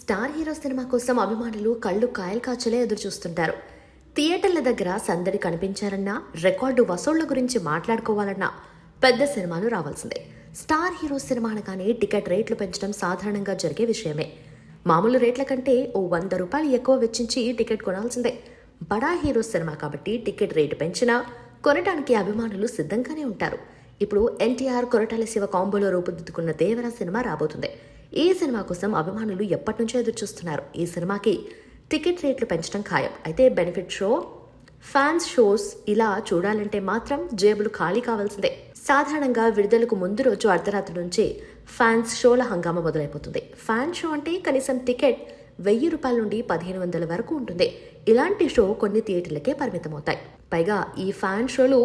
Star hero cinema కోసం అభిమానులు కళ్ళు కాయలు కాచలే ఎదురు చూస్తుంటారు. థియేటర్ల దగ్గర సందడి కనిపించాలన్నా, రికార్డు వసూళ్ల గురించి మాట్లాడుకోవాలన్నా పెద్ద సినిమాలు రావాల్సిందే. స్టార్ హీరో సినిమా అనగానే టికెట్ రేట్లు పెంచడం సాధారణంగా జరిగే విషయమే. మామూలు రేట్ల కంటే ఓ 100 రూపాయలు ఎక్కువ వెచ్చించి టికెట్ కొనాల్సిందే. బడా హీరో సినిమా కాబట్టి టికెట్ రేటు పెంచినా కొనడానికి అభిమానులు సిద్ధంగానే ఉంటారు. ఇప్పుడు ఎన్టీఆర్ కొరటాల శివ కాంబోలో రూపుదిద్దుకున్న దేవర సినిమా రాబోతుంది. ఈ సినిమా కోసం అభిమానులు ఎప్పటి నుంచో ఎదురు చూస్తున్నారు. ఈ సినిమాకి టికెట్ రేట్లు పెంచడం ఖాయం. అయితే బెనిఫిట్ షో, ఫ్యాన్స్ షోస్ ఇలా చూడాలంటే మాత్రం జేబులు ఖాళీ కావాల్సిందే. సాధారణంగా విడుదలకు ముందు రోజు అర్ధరాత్రి నుంచే ఫ్యాన్స్ షోల హంగామా మొదలైపోతుంది. ఫ్యాన్ షో అంటే కనీసం టికెట్ 1000 రూపాయల నుండి 1500 వరకు ఉంటుంది. ఇలాంటి షో కొన్ని థియేటర్లకే పరిమితమవుతాయి. పైగా ఈ ఫ్యాన్ షోలు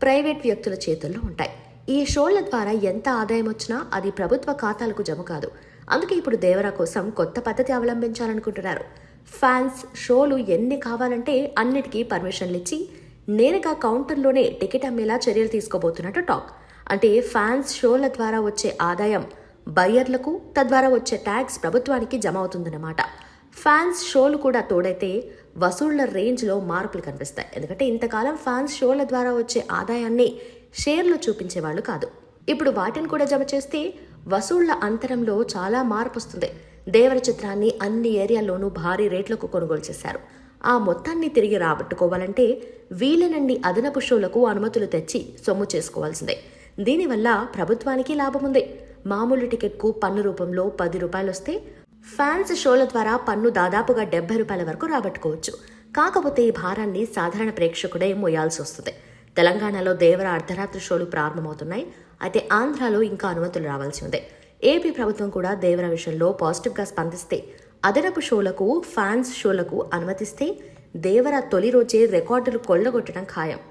ప్రైవేట్ వ్యక్తుల చేతుల్లో ఉంటాయి. ఈ షోల ద్వారా ఎంత ఆదాయం వచ్చినా అది ప్రభుత్వ ఖాతాలకు జమ కాదు. అందుకే ఇప్పుడు దేవరా కోసం కొత్త పద్ధతి అవలంబించాలనుకుంటున్నారు. ఫ్యాన్స్ షోలు ఎన్ని కావాలంటే అన్నిటికీ పర్మిషన్లు ఇచ్చి నేరుగా కౌంటర్లోనే టికెట్ అమ్మేలా చర్యలు తీసుకోబోతున్నట్టు టాక్. అంటే ఫ్యాన్స్ షోల ద్వారా వచ్చే ఆదాయం బయ్యర్లకు, తద్వారా వచ్చే ట్యాక్స్ ప్రభుత్వానికి జమ అవుతుందన్నమాట. ఫ్యాన్స్ షోలు కూడా తోడైతే వసూళ్ల రేంజ్లో మార్పులు కనిపిస్తాయి. ఎందుకంటే ఇంతకాలం ఫ్యాన్స్ షోల ద్వారా వచ్చే ఆదాయాన్ని షేర్లు చూపించేవాళ్లు కాదు. ఇప్పుడు వాటిని కూడా జమ చేస్తే వసూళ్ల అంతరంలో చాలా మార్పు వస్తుంది. దేవర చిత్రాన్ని అన్ని ఏరియాల్లోనూ భారీ రేట్లకు కొనుగోలు చేశారు. ఆ మొత్తాన్ని తిరిగి రాబట్టుకోవాలంటే వీలనన్ని అదనపు షోలకు అనుమతులు తెచ్చి సొమ్ము చేసుకోవాల్సిందే. దీనివల్ల ప్రభుత్వానికి లాభం ఉంది. మామూలు టికెట్కు పన్ను రూపంలో 10 రూపాయలు వస్తే ఫ్యాన్స్ షోల ద్వారా పన్ను దాదాపుగా 70 రూపాయల వరకు రాబట్టుకోవచ్చు. కాకపోతే ఈ భారాన్ని సాధారణ ప్రేక్షకుడే మోయాల్సి వస్తుంది. తెలంగాణలో దేవర అర్ధరాత్రి షోలు ప్రారంభమవుతున్నాయి. అయితే ఆంధ్రాలో ఇంకా అనుమతులు రావాల్సి ఉంది. ఏపీ ప్రభుత్వం కూడా దేవర విషయంలో పాజిటివ్గా స్పందిస్తే అదనపు షోలకు, ఫ్యాన్స్ షోలకు అనుమతిస్తే దేవర తొలి రోజే రికార్డులు కొల్లగొట్టడం ఖాయం.